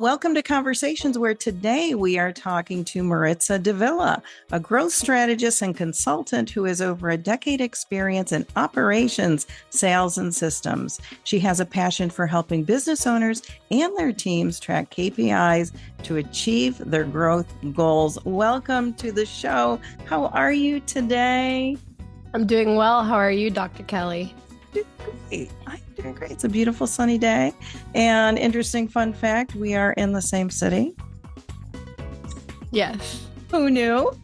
Welcome to Conversations, where today we are talking to Maritza Davila, a growth strategist and consultant who has over a decade experience in operations, sales, and systems. She has a passion for helping business owners and their teams track KPIs to achieve their growth goals. Welcome to the show. How are you today? I'm doing well. How are you, Dr. Kelly? Great. I'm doing great. It's a beautiful sunny day. And interesting fun fact, we are in the same city. Yes. Who knew?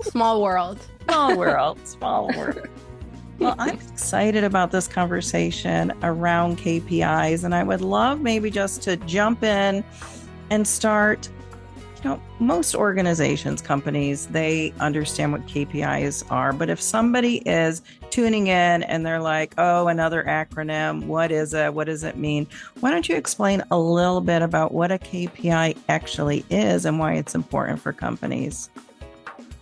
Small world. Small world. Small world. Well, I'm excited about this conversation around KPIs, and I would love maybe just to jump in and start. Most organizations, companies, they understand what KPIs are. But if somebody is tuning in and they're like, oh, another acronym, what is it? What does it mean? Why don't you explain a little bit about what a KPI actually is and why it's important for companies?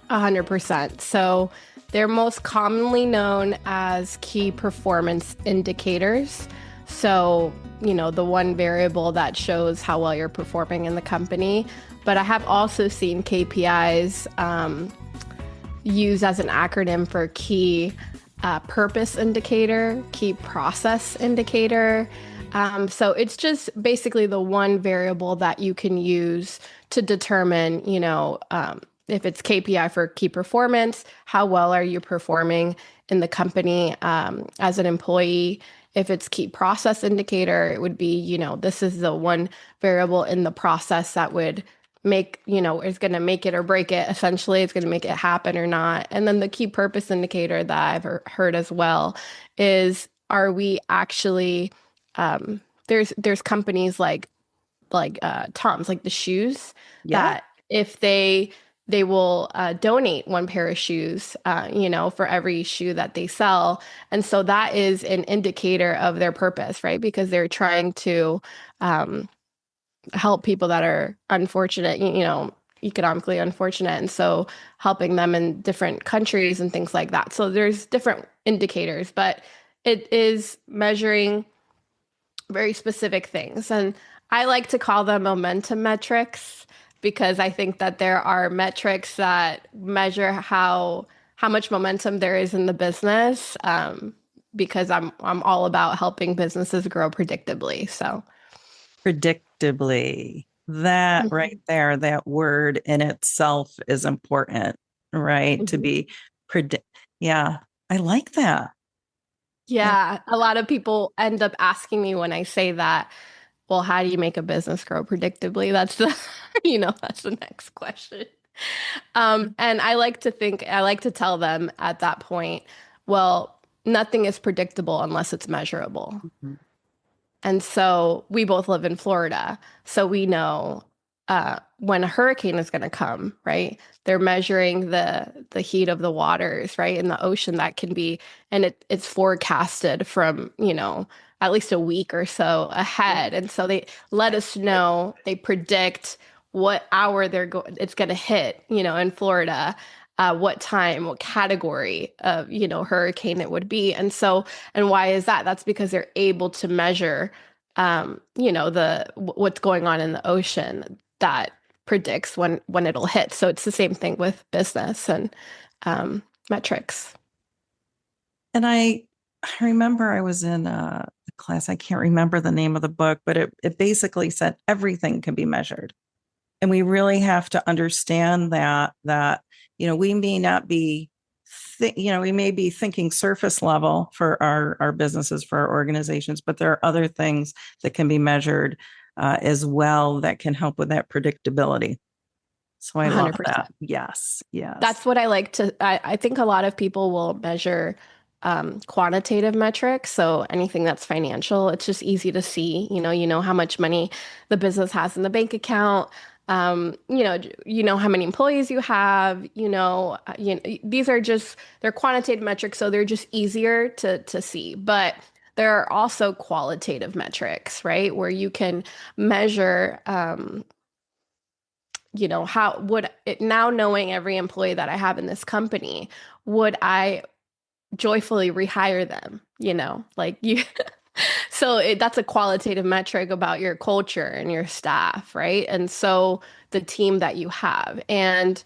100%. So they're most commonly known as key performance indicators. So, the one variable that shows how well you're performing in the company. But I have also seen KPIs used as an acronym for key purpose indicator, key process indicator. So it's just basically the one variable that you can use to determine, if it's KPI for key performance, how well are you performing in the company as an employee? If it's key process indicator, it would be, this is the one variable in the process that would make, is going to make it or break it. Essentially, it's going to make it happen or not. And then the key purpose indicator that I've heard as well is, are we actually, there's companies like Tom's, like the shoes, that if they will donate one pair of shoes, for every shoe that they sell. And so that is an indicator of their purpose, right? Because they're trying to help people that are unfortunate, economically unfortunate. And so helping them in different countries and things like that. So there's different indicators, but it is measuring very specific things. And I like to call them momentum metrics, because I think that there are metrics that measure how much momentum there is in the business, because I'm all about helping businesses grow predictably. So predictably, that right there, that word in itself is important, right? To be predict. Yeah, I like that. Yeah, a lot of people end up asking me when I say that, well, how do you make a business grow predictably? That's the, that's the next question. And I like to tell them at that point, well, nothing is predictable unless it's measurable. Mhm. And so we both live in Florida, so we know when a hurricane is going to come, right? They're measuring the heat of the waters, right, in the ocean. That can be, and it's forecasted from, at least a week or so ahead. And so they let us know, they predict what hour it's going to hit, in Florida, what time, what category of, hurricane it would be. And why is that? That's because they're able to measure, what's going on in the ocean that predicts when it'll hit. So it's the same thing with business and metrics. And I remember I was in a class, I can't remember the name of the book, but it basically said everything can be measured. And we really have to understand that we may not be, we may be thinking surface level for our businesses, for our organizations, but there are other things that can be measured as well that can help with that predictability. So I 100%. Love that. Yes. That's what I like to, I think a lot of people will measure quantitative metrics. So anything that's financial, it's just easy to see, you know how much money the business has in the bank account. You know how many employees you have, these are they're quantitative metrics, so they're just easier to see. But there are also qualitative metrics, right? Where you can measure, how would it, now knowing every employee that I have in this company, would I joyfully rehire them? Like you, So that's a qualitative metric about your culture and your staff, right? And so the team that you have. And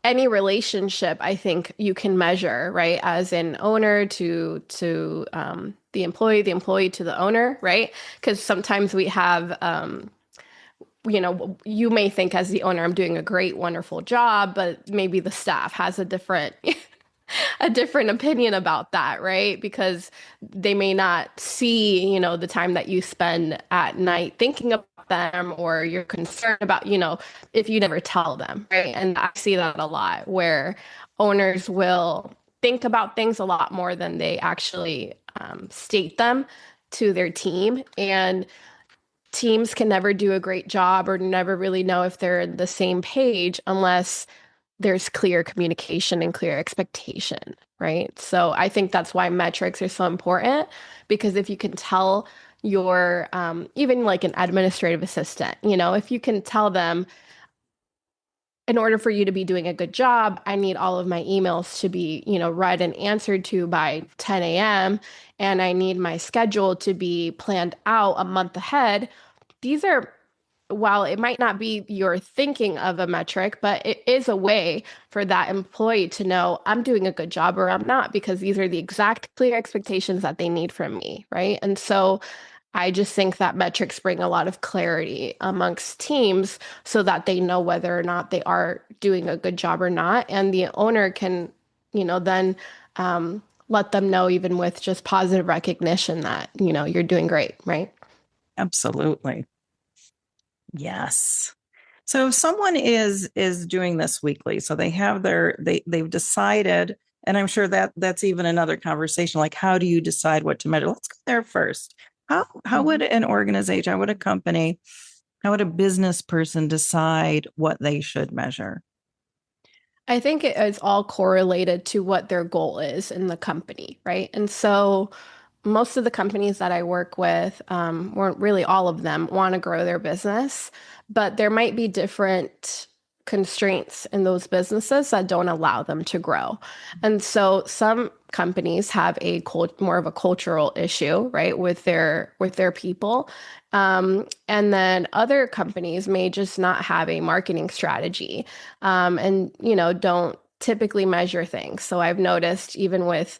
any relationship, I think you can measure, right? As an owner to the employee to the owner, right? Because sometimes we have you may think as the owner, I'm doing a great, wonderful job, but maybe the staff has a different a different opinion about that, right? Because they may not see, the time that you spend at night thinking about them, or you're concerned about, if you never tell them, right? And I see that a lot where owners will think about things a lot more than they actually state them to their team. And teams can never do a great job or never really know if they're in the same page unless there's clear communication and clear expectation, right? So I think that's why metrics are so important, because if you can tell your, even like an administrative assistant, if you can tell them, in order for you to be doing a good job, I need all of my emails to be, read and answered to by 10 a.m. And I need my schedule to be planned out a month ahead. These are, while it might not be your thinking of a metric, but it is a way for that employee to know I'm doing a good job or I'm not, because these are the exact clear expectations that they need from me, right? And so I just think that metrics bring a lot of clarity amongst teams so that they know whether or not they are doing a good job or not. And the owner can, then let them know, even with just positive recognition, that, you're doing great, right? Absolutely. Yes. So if someone is doing this weekly, so they have they've decided, and I'm sure that that's even another conversation, like how do you decide what to measure? Let's go there first. How would an organization, how would a company, how would a business person decide what they should measure? I think it is all correlated to what their goal is in the company, right? And so most of the companies that I work with, or really all of them, want to grow their business, but there might be different constraints in those businesses that don't allow them to grow. And so some companies have more of a cultural issue, right, with their people. And then other companies may just not have a marketing strategy, and don't typically measure things. So I've noticed even with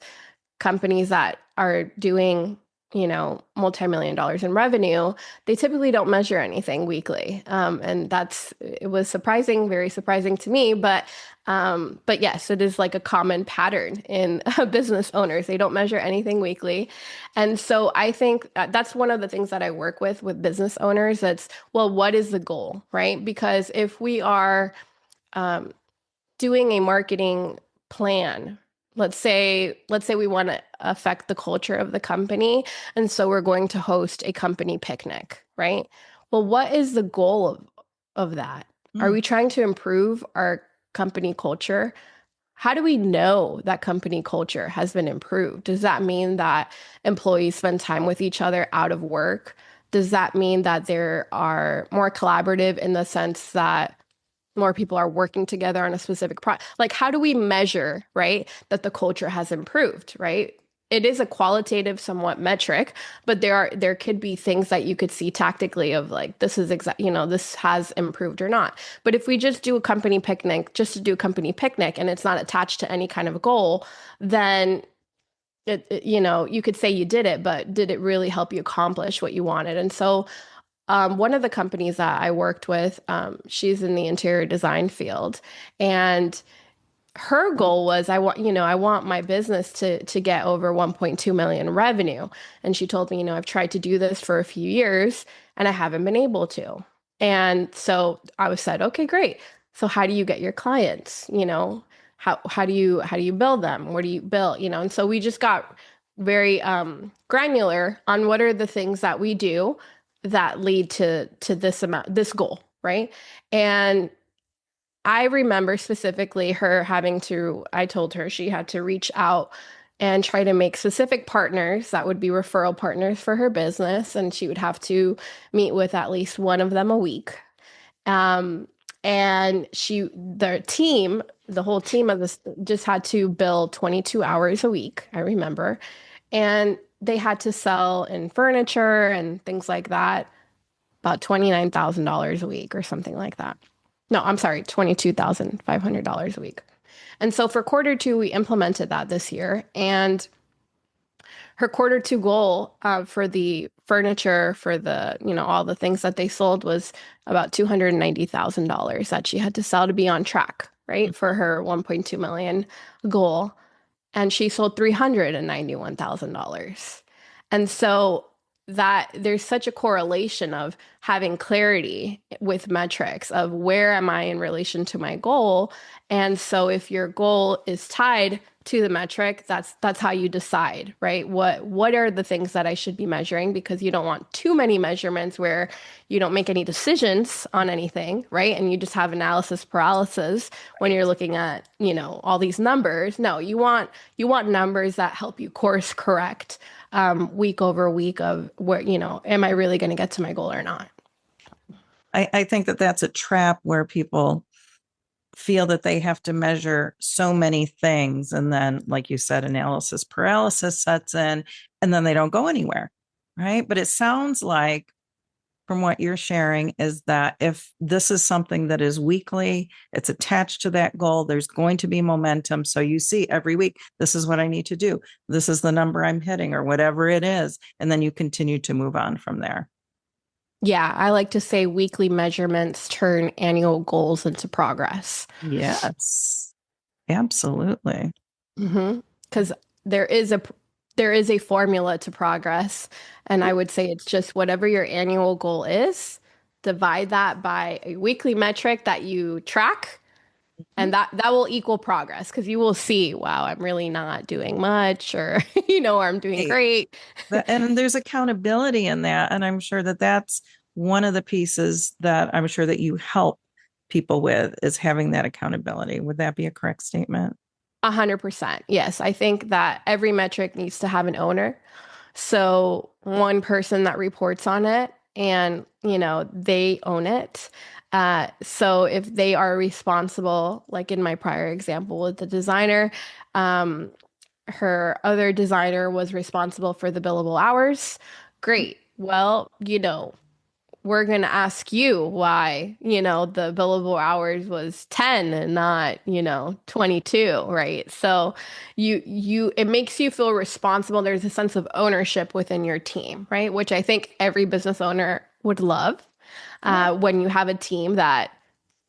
companies that are doing, multi-million dollars in revenue, they typically don't measure anything weekly. And it was surprising, very surprising to me, but yes, it is like a common pattern in business owners. They don't measure anything weekly. And so I think that's one of the things that I work with business owners. That's, well, what is the goal, right? Because if we are, um, doing a marketing plan, let's say we want to affect the culture of the company, and so we're going to host a company picnic, right? Well, what is the goal of that? Are Hmm. we trying to improve our company culture? How do we know that company culture has been improved? Does that mean that employees spend time with each other out of work? Does that mean that there are more collaborative in the sense that more people are working together on a specific project? Like, how do we measure, right, that the culture has improved, right? It is a qualitative somewhat metric, but there could be things that you could see tactically of, like, this is this has improved or not. But if we just do a company picnic just to do a company picnic and it's not attached to any kind of goal, then you could say you did it, but did it really help you accomplish what you wanted? And so one of the companies that I worked with, she's in the interior design field, and her goal was, I want my business to get over 1.2 million revenue. And she told me, I've tried to do this for a few years and I haven't been able to. And so I was said, okay, great. So how do you get your clients? How do you build them? Where do you build? And so we just got very granular on what are the things that we do that lead to this goal, right? And I remember specifically her I told her she had to reach out and try to make specific partners that would be referral partners for her business. And she would have to meet with at least one of them a week. Um, and the whole team of this just had to bill 22 hours a week, I remember. And they had to sell in furniture and things like that about $29,000 a week or something like that. No, I'm sorry, $22,500 a week. And so for quarter two, we implemented that this year. And her quarter two goal for the furniture, for the, all the things that they sold was about $290,000 that she had to sell to be on track, right? For her 1.2 million goal. And she sold $391,000. And so that there's such a correlation of having clarity with metrics of where am I in relation to my goal. And so if your goal is tied to the metric, that's how you decide, right? What are the things that I should be measuring? Because you don't want too many measurements where you don't make any decisions on anything, right? And you just have analysis paralysis when you're looking at, all these numbers. No, you want numbers that help you course correct week over week of where, am I really going to get to my goal or not? I think that that's a trap where people feel that they have to measure so many things. And then, like you said, analysis paralysis sets in, and then they don't go anywhere. Right. But it sounds like, from what you're sharing, is that if this is something that is weekly, it's attached to that goal, there's going to be momentum. So you see every week, this is what I need to do. This is the number I'm hitting, or whatever it is. And then you continue to move on from there. Yeah, I like to say weekly measurements turn annual goals into progress. Yes, absolutely. Because there is a there is a formula to progress, and I would say it's just whatever your annual goal is, divide that by a weekly metric that you track, and that will equal progress because you will see, wow, I'm really not doing much, or or I'm doing Right. great. And there's accountability in that. And I'm sure that that's one of the pieces that I'm sure that you help people with, is having that accountability. Would that be a correct statement? 100%. Yes, I think that every metric needs to have an owner. So one person that reports on it and, they own it. So if they are responsible, like in my prior example with the designer, um, her other designer was responsible for the billable hours. Great. Well, we're going to ask you why, the billable hours was 10 and not, 22, right? So it makes you feel responsible. There's a sense of ownership within your team, right? Which I think every business owner would love when you have a team that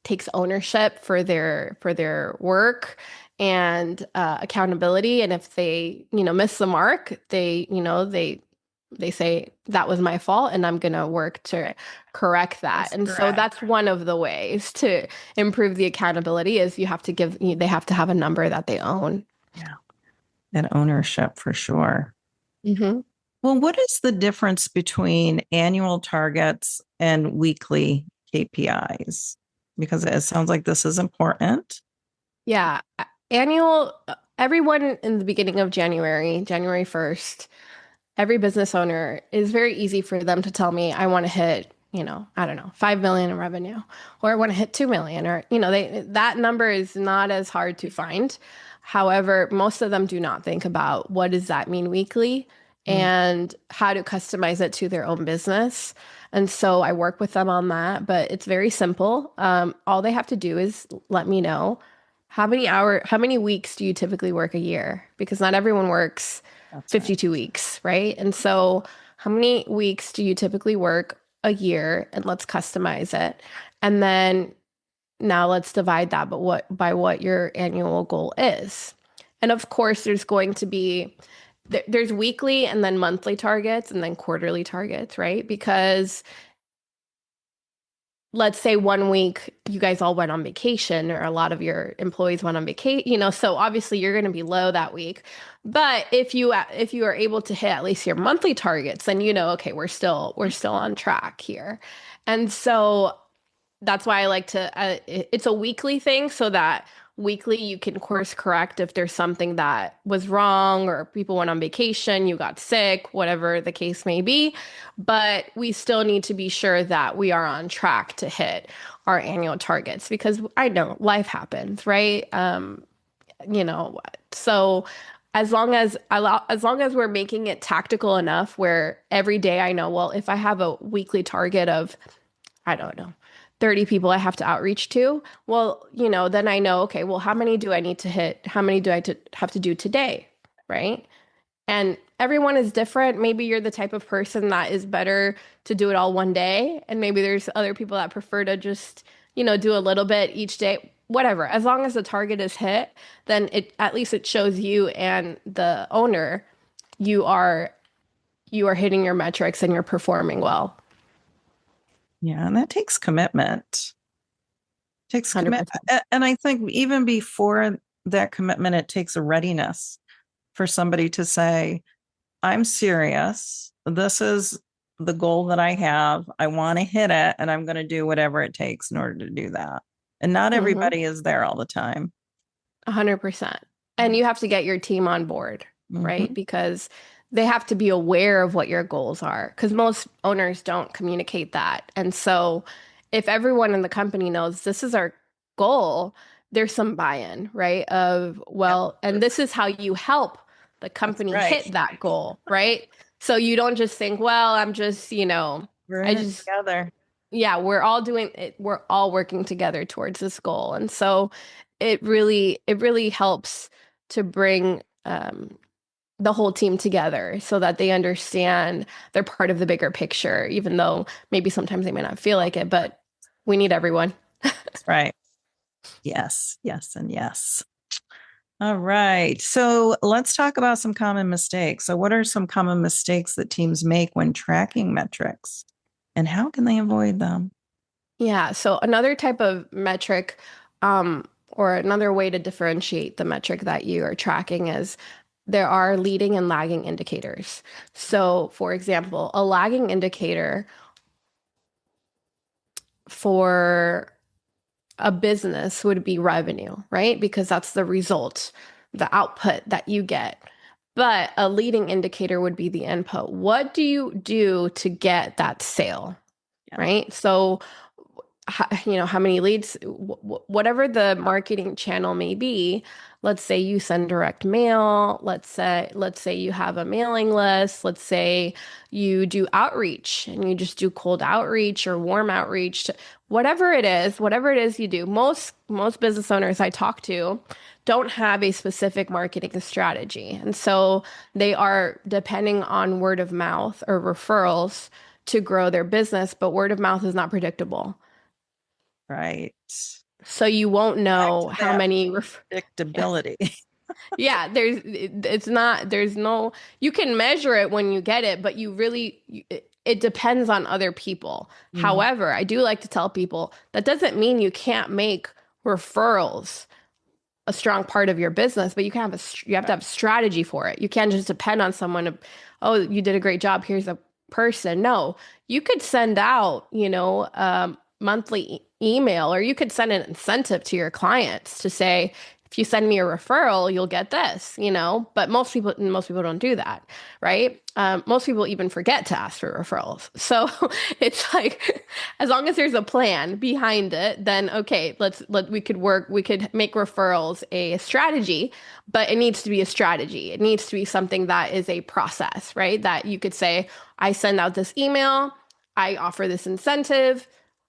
takes ownership for their work and accountability. And if they, miss the mark, they say that was my fault and I'm going to work to correct that. That's And so correct. that's one of the ways to improve the accountability is they have to have a number that they own. Yeah. That ownership for sure. Hmm. Well, what is the difference between annual targets and weekly KPIs? Because it sounds like this is important. Yeah. Annual, everyone in the beginning of January 1st, every business owner is very easy for them to tell me, I want to hit, I don't know, 5 million in revenue, or I want to hit 2 million, or, that number is not as hard to find. However, most of them do not think about what does that mean weekly Mm. and how to customize it to their own business. And so I work with them on that, but it's very simple. All they have to do is let me know how many weeks do you typically work a year? Because not everyone works That's right. 52 weeks, right? And so how many weeks do you typically work a year? And let's customize it. And then now let's divide that by what your annual goal is. And of course, there's going to be there's weekly and then monthly targets and then quarterly targets, right? Because let's say one week you guys all went on vacation or a lot of your employees went on vacation, so obviously you're going to be low that week. But if you are able to hit at least your monthly targets, then okay, we're still on track here. And so that's why I like to, it's a weekly thing so that weekly you can course correct if there's something that was wrong or people went on vacation, you got sick, whatever the case may be. But we still need to be sure that we are on track to hit our annual targets because I know life happens, right? You know, so as long as we're making it tactical enough where every day I know, well, if I have a weekly target of, I don't know, 30 people I have to outreach to, well, then I know, okay, well, how many do I need to hit? How many do have to do today? Right? And everyone is different. Maybe you're the type of person that is better to do it all one day. And maybe there's other people that prefer to just, do a little bit each day. Whatever. As long as the target is hit, then at least it shows you and the owner you are hitting your metrics and you're performing well. Yeah, and that takes commitment. Takes commitment. 100%. And I think even before that commitment, it takes a readiness for somebody to say, I'm serious. This is the goal that I have. I want to hit it, and I'm going to do whatever it takes in order to do that. And not everybody is there all the time. 100%. And you have to get your team on board, right? Mm-hmm. Because they have to be aware of what your goals are, because most owners don't communicate that. And so if everyone in the company knows this is our goal, there's some buy-in, right? Of, well, and this is how you help the company hit that goal, right? So you don't just think, well, I'm just, We're in it together. Yeah, we're all doing it. We're all working together towards this goal. And so it really helps to bring the whole team together so that they understand they're part of the bigger picture, even though maybe sometimes they may not feel like it, but we need everyone. That's right. Yes, yes, and yes. All right. So let's talk about some common mistakes. So, what are some common mistakes that teams make when tracking metrics, and how can they avoid them? Yeah. So another type of metric, or another way to differentiate the metric that you are tracking is there are leading and lagging indicators. So, for example, a lagging indicator for a business would be revenue, right? Because that's the result, the output that you get. But a leading indicator would be the input. What do you do to get that sale, right? So, how many leads, whatever the marketing channel may be. Let's say you send direct mail. Let's say you have a mailing list. Let's say you do outreach and you just do cold outreach or warm outreach. Whatever it is you do. Most business owners I talk to don't have a specific marketing strategy, and so they are depending on word of mouth or referrals to grow their business. But word of mouth is not predictable. Right. So you won't know how many predictability. Yeah, there's no, you can measure it when you get it, but it depends on other people. However, I do like to tell people that doesn't mean you can't make referrals a strong part of your business, but you have to have a strategy for it. You can't just depend on someone to, oh, you did a great job, here's a person. No, you could send out, monthly email, or you could send an incentive to your clients to say, if you send me a referral, you'll get this, but most people don't do that, right? Most people even forget to ask for referrals. So it's like, as long as there's a plan behind it, then okay, we could make referrals a strategy, but it needs to be a strategy. It needs to be something that is a process, right? That you could say, I send out this email, I offer this incentive,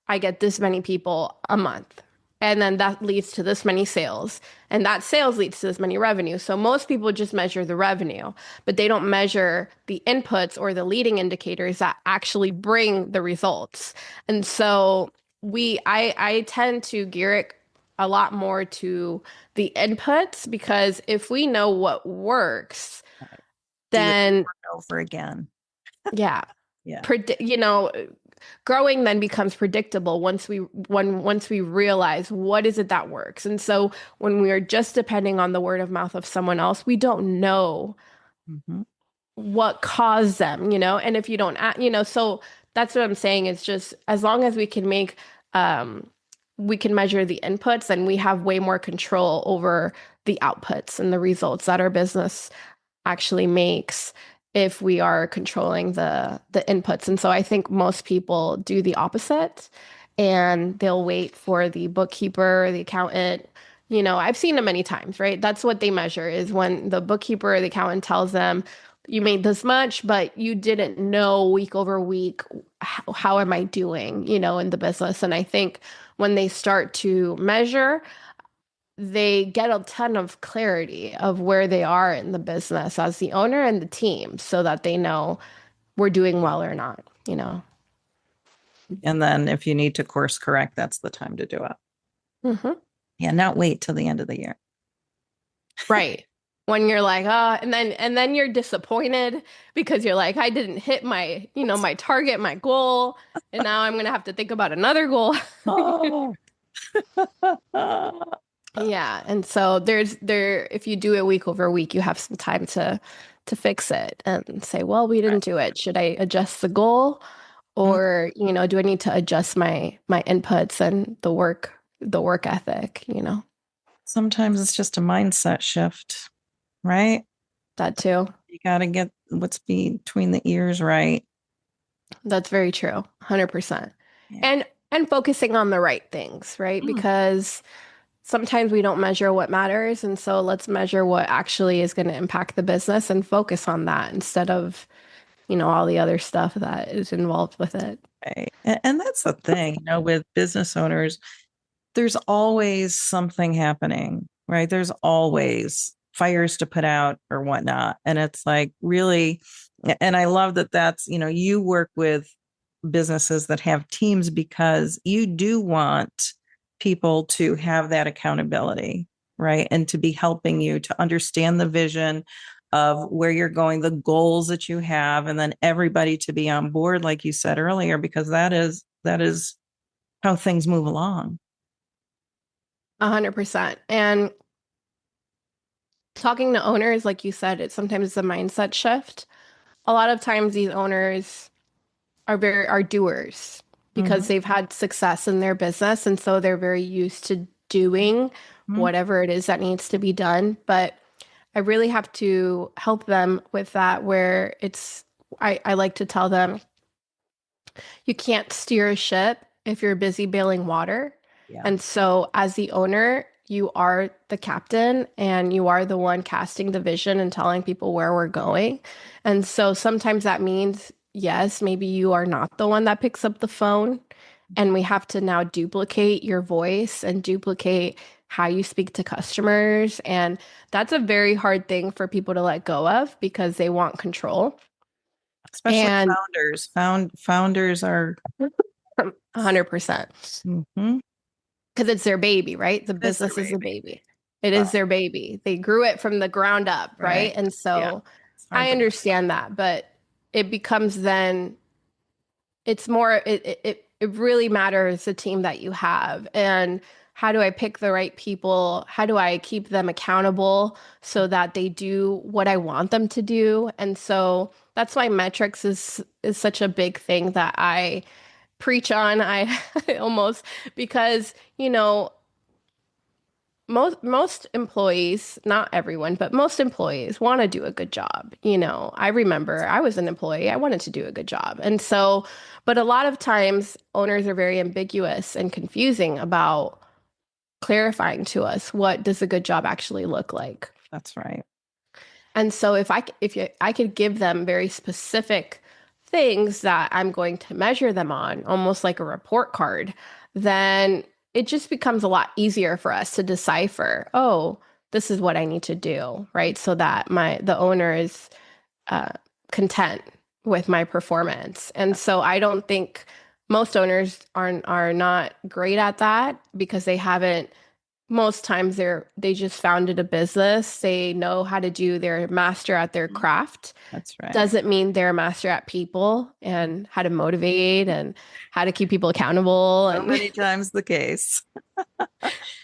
I get this many people a month. And then that leads to this many sales. And that sales leads to this many revenue. So most people just measure the revenue, but they don't measure the inputs or the leading indicators that actually bring the results. And so I tend to gear it a lot more to the inputs, because if we know what works, then over again. Yeah. Yeah. Growing then becomes predictable once we realize what is it that works. And so when we are just depending on the word of mouth of someone else, we don't know what caused them, and if you don't, so that's what I'm saying is just as long as we can we can measure the inputs, and we have way more control over the outputs and the results that our business actually makes if we are controlling the inputs. And so I think most people do the opposite, and they'll wait for the bookkeeper, the accountant, I've seen it many times, right? That's what they measure is when the bookkeeper or the accountant tells them you made this much, but you didn't know week over week, how am I doing, in the business. And I think when they start to measure, they get a ton of clarity of where they are in the business as the owner and the team so that they know we're doing well or not. And then if you need to course correct, that's the time to do it. Hmm. Yeah, not wait till the end of the year. Right. When you're like, and then you're disappointed because you're like, I didn't hit my target, my goal, and now I'm gonna have to think about another goal. Oh. Yeah. And so if you do it week over week, you have some time to fix it and say, well, we didn't do it. Should I adjust the goal? Or, do I need to adjust my inputs and the work ethic? Sometimes it's just a mindset shift, right? That too. You got to get what's between the ears right. That's very true. 100%. Yeah. And focusing on the right things, right? Mm. Because sometimes we don't measure what matters, and so let's measure what actually is going to impact the business and focus on that instead of, all the other stuff that is involved with it. Right. And that's the thing, with business owners, there's always something happening, right? There's always fires to put out or whatnot. And it's like really, and I love that you work with businesses that have teams because you do want people to have that accountability, right? And to be helping you to understand the vision of where you're going, the goals that you have, and then everybody to be on board, like you said earlier, because that is how things move along. 100%. And talking to owners, like you said, it's sometimes a mindset shift. A lot of times these owners are doers because Mhm. they've had success in their business, and so they're very used to doing Mhm. whatever it is that needs to be done. But I really have to help them with that where I like to tell them you can't steer a ship if you're busy bailing water. Yeah. And so, as the owner, you are the captain and you are the one casting the vision and telling people where we're going. And so, sometimes that means, yes, maybe you are not the one that picks up the phone. And we have to now duplicate your voice and duplicate how you speak to customers. And that's a very hard thing for people to let go of because they want control. Especially And founders. Founders are 100%. mhm, Because it's their baby, right? The it's their business is the baby. baby. It Uh, is their baby. They grew it from the ground up, right? right. And Yeah. so It's hard I to understand that, but it becomes then it's more it really matters the team that you have and how do I pick the right people? How do I keep them accountable so that they do what I want them to do? And so that's why metrics is such a big thing that I preach on. I almost because, most employees, not everyone, but most employees want to do a good job. I remember I was an employee, I wanted to do a good job. And so, but a lot of times owners are very ambiguous and confusing about clarifying to us what does a good job actually look like. That's right. And so I could give them very specific things that I'm going to measure them on, almost like a report card, then it just becomes a lot easier for us to decipher, oh, this is what I need to do, right? So that the owner is uh, content with my performance. And so I don't think most owners are not great at that because they haven't most times they just founded a business. They know how to do their master at their craft. That's right. Doesn't mean they're a master at people and how to motivate and how to keep people accountable So and many times the case.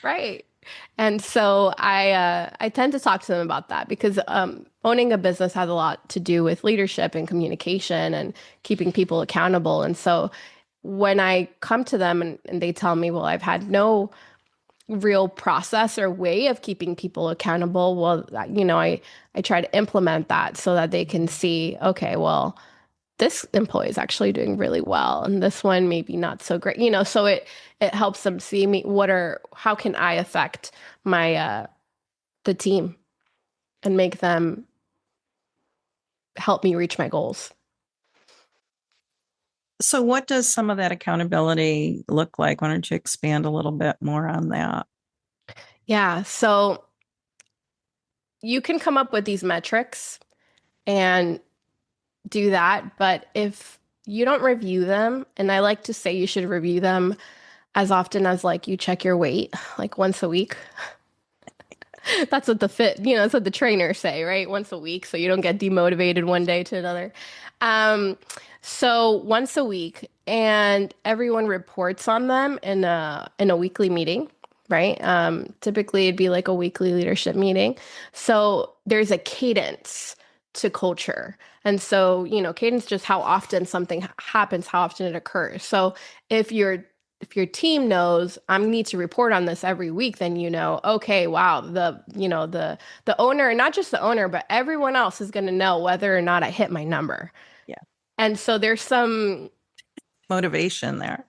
right. And so I tend to talk to them about that because owning a business has a lot to do with leadership and communication and keeping people accountable. And so when I come to them and they tell me, well, I've had no real process or way of keeping people accountable, well, I try to implement that so that they can see, okay, well, this employee is actually doing really well and this one maybe not so great, so it helps them see me how can I affect my the team and make them help me reach my goals. So, what does some of that accountability look like? Why don't you expand a little bit more on that? Yeah, so you can come up with these metrics and do that, but if you don't review them, and I like to say you should review them as often as like you check your weight, like once a week. That's what that's what the trainers say, right? Once a week, so you don't get demotivated one day to another. Um, so once a week, and everyone reports on them in a weekly meeting, right? Typically, it'd be like a weekly leadership meeting. So there's a cadence to culture, and so cadence just how often something happens, how often it occurs. So if you're if your team knows I need to report on this every week, then okay, wow, the owner, not just the owner, but everyone else is going to know whether or not I hit my number. Yeah. And so there's some Motivation there.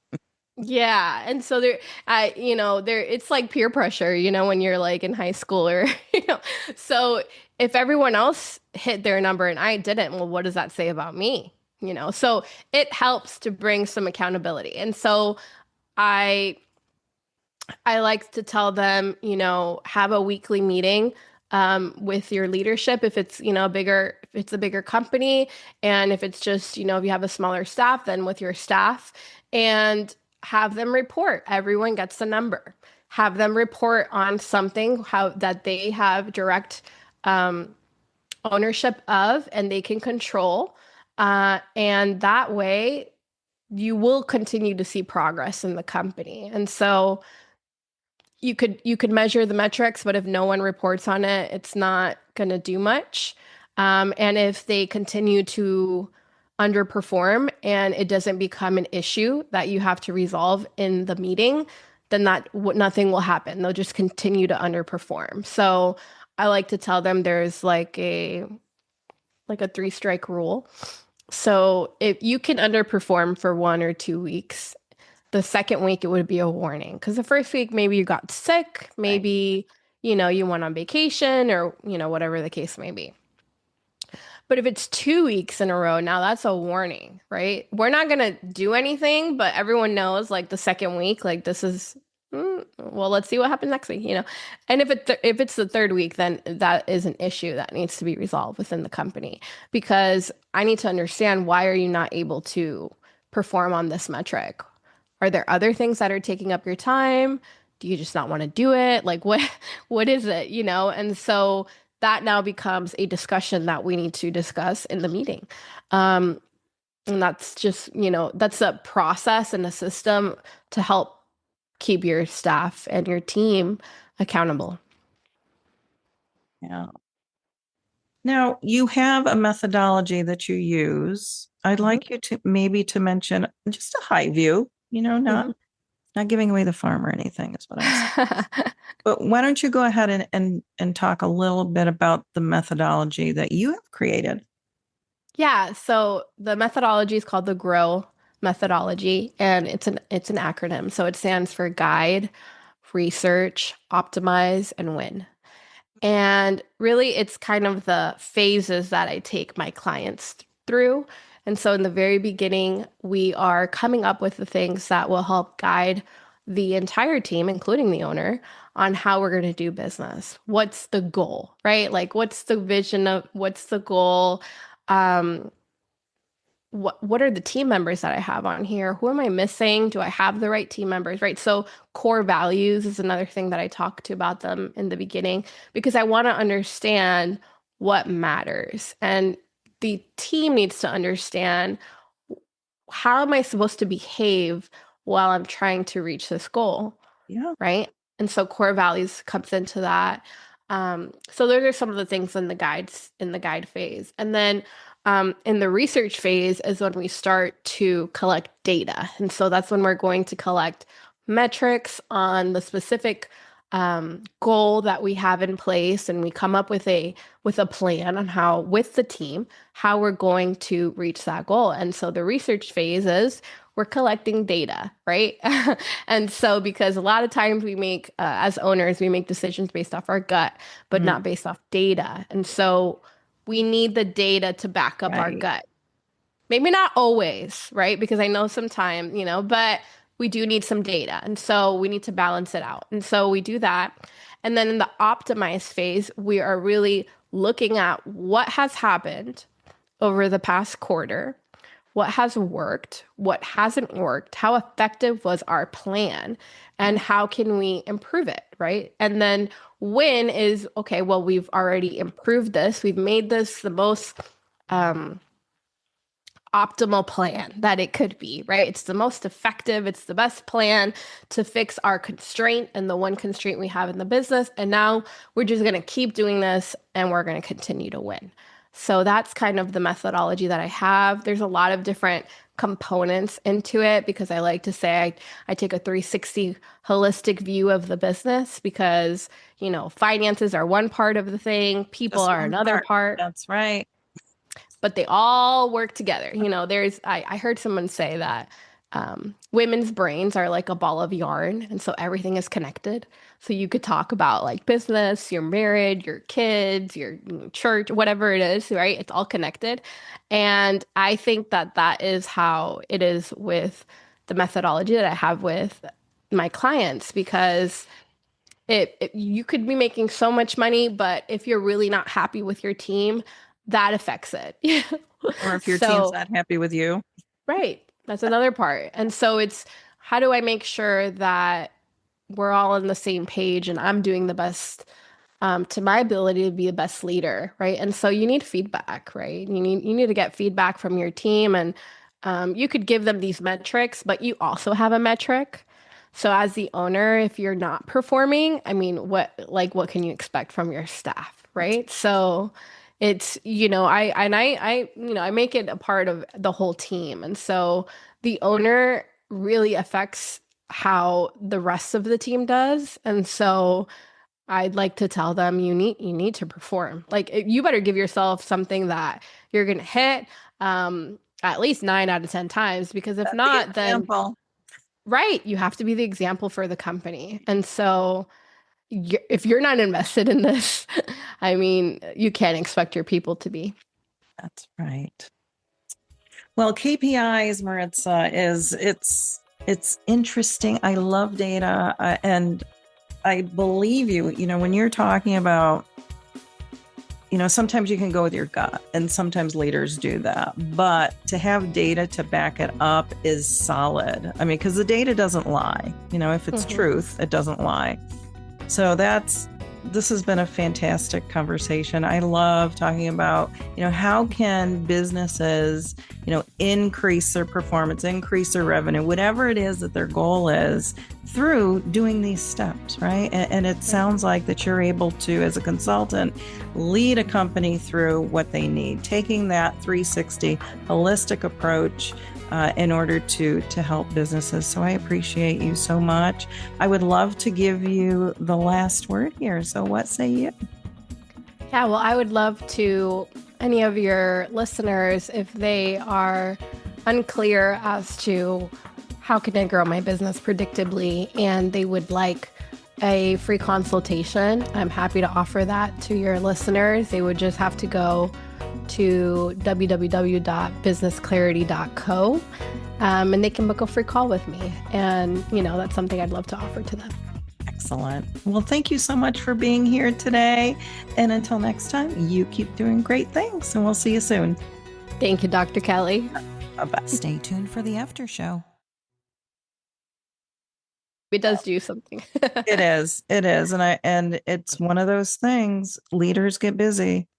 yeah, and so there it's like peer pressure, when you're like in high school or so if everyone else hit their number and I didn't, well, what does that say about me? So it helps to bring some accountability. And so I I like to tell them, have a weekly meeting with your leadership if it's, if it's a bigger company, and if it's just, if you have a smaller staff, then with your staff, and have them report. Everyone gets a number. Have them report on something how that they have direct ownership of and they can control. And that way you will continue to see progress in the company. And so you could measure the metrics, but if no one reports on it, it's not going to do much. And if they continue to underperform and it doesn't become an issue that you have to resolve in the meeting, then nothing will happen. They'll just continue to underperform. So I like to tell them there's like a three strike rule. So if you can underperform for 1 or 2 weeks, the second week it would be a warning, because the first week maybe you got sick, Right. maybe you went on vacation, or whatever the case may be. But if it's 2 weeks in a row, now that's a warning, right? We're not gonna do anything, but everyone knows like the second week, like this is well, let's see what happens next week. And if it's the third week, then that is an issue that needs to be resolved within the company, because I need to understand, why are you not able to perform on this metric? Are there other things that are taking up your time? Do you just not want to do it? Like what is it, And so that now becomes a discussion that we need to discuss in the meeting. And that's just, that's a process and a system to help keep your staff and your team accountable. Yeah. Now, you have a methodology that you use. I'd Mhm. like you to maybe to mention just a high view, Mhm. not giving away the farm or anything is what I'm saying. But why don't you go ahead and talk a little bit about the methodology that you have created? Yeah, so the methodology is called the GROW methodology, and it's an acronym. So it stands for guide, research, optimize, and win. And really, it's kind of the phases that I take my clients through. And so, in the very beginning, we are coming up with the things that will help guide the entire team, including the owner, on how we're going to do business. What's the goal, right? Like, what's the vision of what's the goal? Um, what are the team members that I have on here? Who am I missing? Do I have the right team members? Right. So core values is another thing that I talk to about them in the beginning, because I want to understand what matters. And the team needs to understand, how am I supposed to behave while I'm trying to reach this goal? Yeah. Right. And so core values comes into that. So those are some of the things in the guide phase. And then in the research phase is when we start to collect data. And so that's when we're going to collect metrics on the specific goal that we have in place, and we come up with a plan on how, with the team, how we're going to reach that goal. And so the research phase is we're collecting data, right? And so because a lot of times we make as owners, we make decisions based off our gut, but Mm, not based off data. And so we need the data to back up our right. gut. Maybe not always, right? Because I know sometimes, but we do need some data. And so we need to balance it out. And so we do that. And then in the optimize phase, we are really looking at what has happened over the past quarter, what has worked, what hasn't worked, how effective was our plan, and how can we improve it, right? And then win is okay, well, we've already improved this, we've made this the most um, optimal plan that it could be, right? It's the most effective, it's the best plan to fix our constraint and the one constraint we have in the business. And now we're just going to keep doing this and we're going to continue to win. So that's kind of the methodology that I have. There's a lot of different components into it because I like to say I take a 360 holistic view of the business because, finances are one part of the thing, people Just are one another part. part, That's right. but they all work together. I heard someone say that women's brains are like a ball of yarn, and so everything is connected. So you could talk about like business, your marriage, your kids, your church, whatever it is, right? It's all connected. And I think that that is how it is with the methodology that I have with my clients because you could be making so much money, but if you're really not happy with your team, that affects it. Or if your team's So, not happy with you. right, that's another part. And so it's how do I make sure that we're all on the same page and I'm doing the best to my ability to be the best leader, right? And so you need feedback, right? You need to get feedback from your team, and you could give them these metrics, but you also have a metric. So as the owner, if you're not performing, I mean, what can you expect from your staff, right? So it's, I make it a part of the whole team. And so the owner really affects how the rest of the team does. And so I'd like to tell them you need to perform. Like you better give yourself something that you're gonna hit at least 9 out of 10 times, because if Set the not, then example. right, you have to be the example for the company. And so if you're not invested in this, I mean, you can't expect your people to be. That's right. Well, KPIs, Maritza, it's interesting. I love data, and I believe you. When you're talking about, sometimes you can go with your gut, and sometimes leaders do that. But to have data to back it up is solid. I mean, because the data doesn't lie. If it's truth, it doesn't lie. So this has been a fantastic conversation. I love talking about, how can businesses, increase their performance, increase their revenue, whatever it is that their goal is through doing these steps, right? And it sounds like that you're able to, as a consultant, lead a company through what they need, taking that 360 holistic approach in order to help businesses. So I appreciate you so much. I would love to give you the last word here. So what say you? Yeah, well, I would love to, any of your listeners, if they are unclear as to how can I grow my business predictably and they would like a free consultation, I'm happy to offer that to your listeners. They would just have to go to www.businessclarity.co and they can book a free call with me. And, that's something I'd love to offer to them. Excellent. Well, thank you so much for being here today. And until next time, you keep doing great things, and we'll see you soon. Thank you, Dr. Kelly. Bye-bye. Stay tuned for the after show. It does do something. It is. And it's one of those things. Leaders get busy,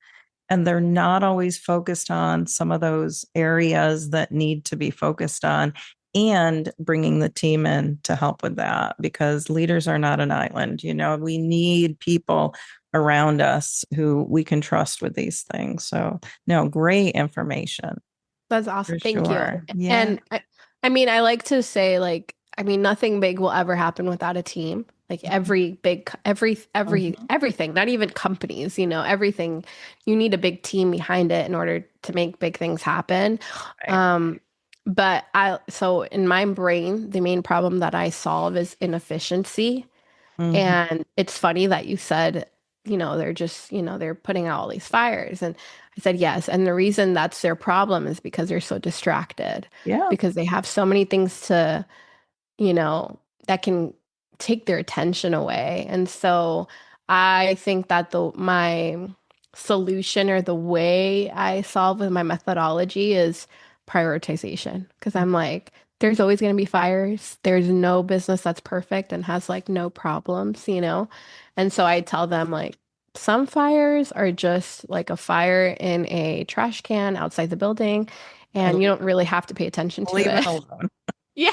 and they're not always focused on some of those areas that need to be focused on, and bringing the team in to help with that, because leaders are not an island. We need people around us who we can trust with these things. So no, great information. That's awesome. For Thank sure. you. Yeah. And I mean, I like to say, like, I mean, nothing big will ever happen without a team. Like every big, Mhm. everything, not even companies, everything, you need a big team behind it in order to make big things happen. Right. Um, so in my brain, the main problem that I solve is inefficiency. Mhm. And it's funny that you said, they're just, they're putting out all these fires. And I said, yes. And the reason that's their problem is because they're so distracted, Yeah. because they have so many things to, you know, that can take their attention away. And so I think that my solution, or the way I solve with my methodology, is prioritization. Because I'm like, there's always going to be fires. There's no business that's perfect and has like no problems. And so I tell them like, some fires are just like a fire in a trash can outside the building, And and you don't really have to pay attention to leave it it. alone. Yeah.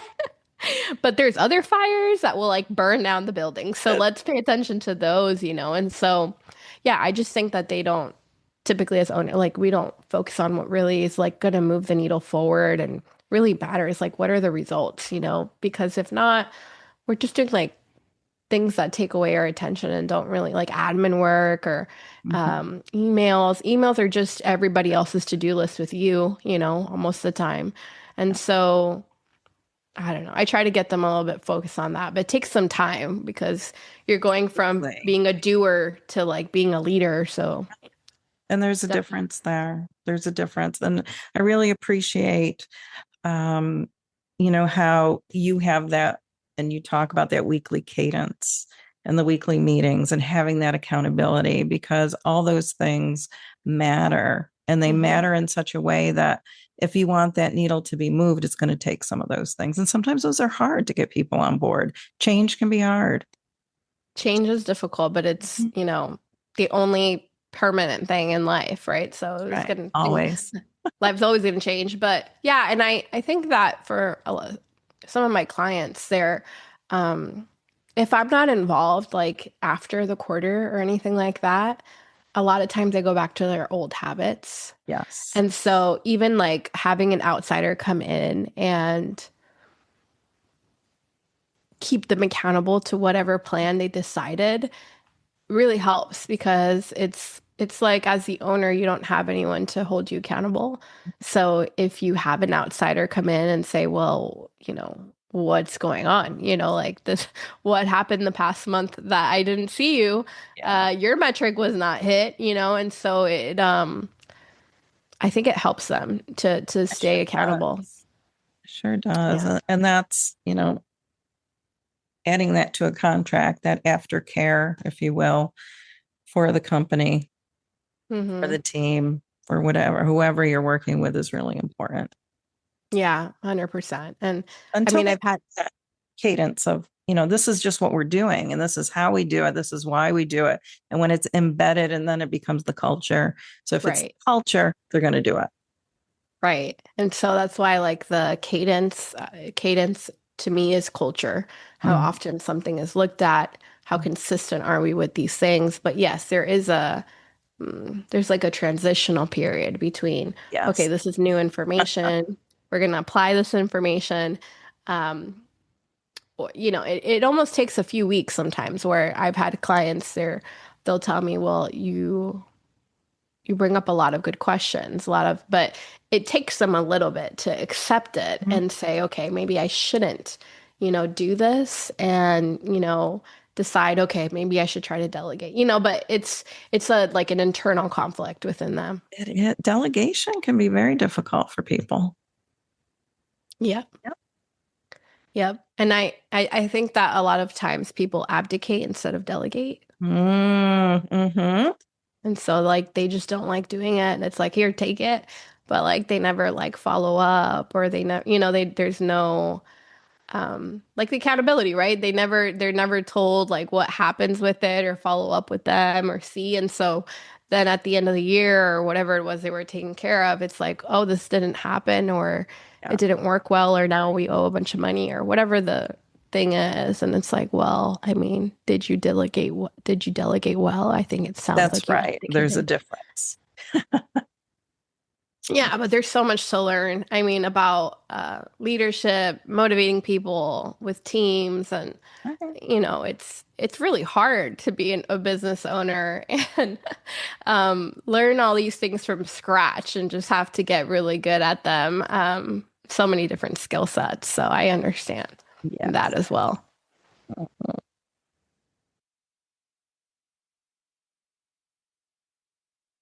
But there's other fires that will like burn down the building. So let's pay attention to those. And so, yeah, I just think that they don't typically, as owner, like we don't focus on what really is like going to move the needle forward and really matters. Like, what are the results? Because if not, we're just doing like things that take away our attention and don't really like admin work or Mhm. emails. Emails are just everybody else's to-do list with you, most of the time. And so, I don't know. I try to get them a little bit focused on that, but it takes some time because you're going from Absolutely. being a doer to like being a leader. So And there's a definitely. difference there. There's a difference. And I really appreciate, um, how you have that and you talk about that weekly cadence and the weekly meetings and having that accountability, because all those things matter, and they Mhm. matter in such a way that if you want that needle to be moved, it's going to take some of those things. And sometimes those are hard to get people on board. Change can be hard. Change is difficult, but it's, Mhm. the only permanent thing in life, right? So it's Right. gonna thing, Always. life's always gonna change. But yeah, and I think that for some of my clients, um, if I'm not involved like after the quarter or anything like that, a lot of times they go back to their old habits. Yes. And so even like having an outsider come in and keep them accountable to whatever plan they decided really helps, because it's like, as the owner, you don't have anyone to hold you accountable. So if you have an outsider come in and say, well, what's going on? Like this, what happened the past month that I didn't see you? Yeah. Your metric was not hit. And so I think it helps them to It sure stay accountable. does. It sure does. Yeah. And that's, adding that to a contract, that aftercare, if you will, for the company, for Hmm. the team, for whatever, whoever you're working with is really important. Yeah, 100%. And I Until mean, they I've had, that cadence of, this is just what we're doing and this is how we do it. This is why we do it. And when it's embedded and then it becomes the culture. So if it's right. culture, they're going to do it. Right. And so that's why like the cadence to me is culture. How Mhm. often something is looked at, how consistent are we with these things? But yes, there's like a transitional period between, okay, Yes. this is new information. We're going to apply this information. Um, it almost takes a few weeks sometimes, where I've had clients they'll tell me, well, you bring up a lot of good questions, but it takes them a little bit to accept it Mhm. and say, okay, maybe I shouldn't, do this, and, decide, okay, maybe I should try to delegate, but it's a like an internal conflict within them. Delegation can be very difficult for people. Yep. Yep. Yep. And I think that a lot of times people abdicate instead of delegate. Mm-hmm. And so like they just don't like doing it. And it's like, here, take it. But like they never like follow up, or they know, there's no like the accountability, right? They're never told like what happens with it, or follow up with them, or see. And so then at the end of the year, or whatever it was they were taking care of, it's like, oh, this didn't happen, or Yeah. it didn't work well, or now we owe a bunch of money, or whatever the thing is. And it's like, well, I mean, did you delegate well? I think it sounds That's like you right. There's a abdicated. difference. Yeah, but there's so much to learn. I mean, about leadership, motivating people with teams, and Okay. it's really hard to be a business owner and learn all these things from scratch and just have to get really good at them. So many different skill sets. So I understand that Yes. as well.